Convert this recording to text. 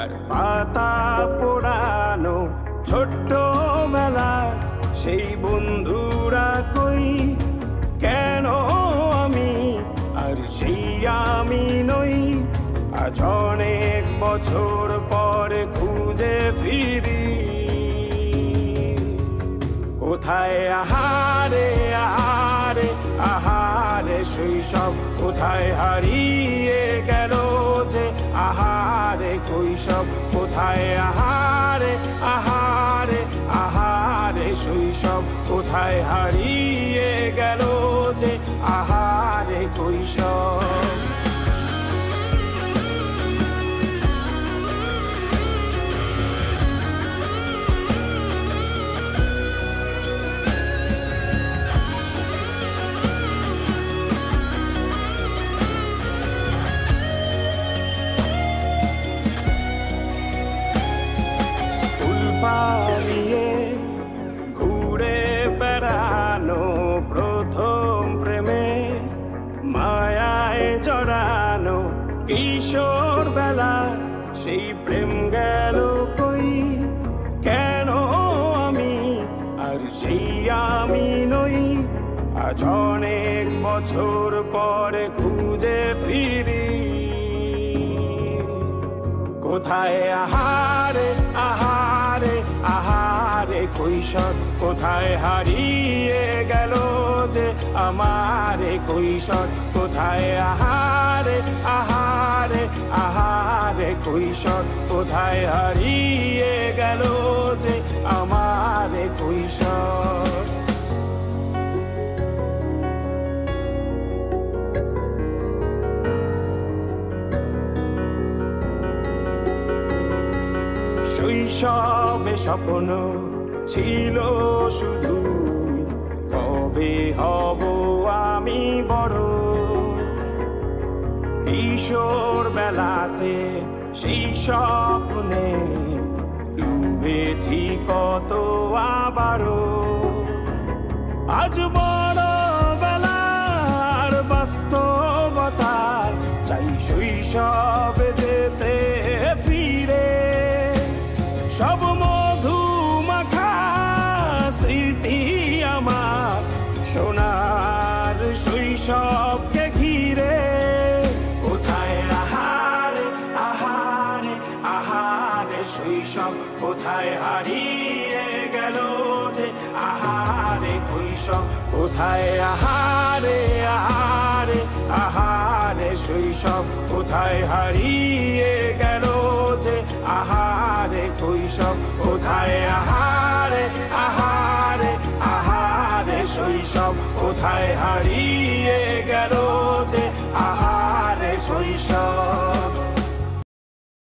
আর পাতা পোড়ানো ছোট্ট বেলা সেই বন্ধুরা কই কেন আমি আর সেই আমি নই আজ অনেক বছর পরে খুঁজে ফিরি কোথায় আহারে আহারে আহারে শৈশব কোথায় হারিয়ে গেল যে আহারে কৈশব কোথায় আহারে আহারে আহারে শৈশব কোথায় হারিয়ে গেল যে আহারে কৈশব পালিয়ে ঘুরে বেড়ানো প্রথম প্রেমে মায়ায় জড়ানো কিশোর বেলা সেই প্রেম গেল কই কেন আমি আর সেই আমি নই আজ অনেক বছর পরে খুঁজে ফিরি কোথায় আহারে আহারে আহারে কৈশোর কোথায় হারিয়ে গেল যে আমারে কৈশোর কোথায় আহারে আহারে আহারে কৈশোর কোথায় হারিয়ে গেল যে আমারে কৈশোর শৈশবে স্বপ্ন ছিল শুধু কবে হব আমি বড় কিশোর বেলাতে সেই স্বপ্নে ডুবেছি কত আবারও আজ বড় বেলার বাস্তবতার চাই শৈশবে যেতে ফিরে সব মধু মাখা স্মৃতি আমার সোনার শৈশবকে ঘিরে কোথায় আহারে আহারে আহারে শৈশব কোথায় হারিয়ে গেল যে আহারে কৈশোর কোথায় আহারে আহারে আহারে শৈশব কোথায় হারিয়ে গেল যে আহারে কৈশোর কোথায় আহারে আহারে আহারে শৈশব কোথায় হারিয়ে গেল যে আহারে শৈশব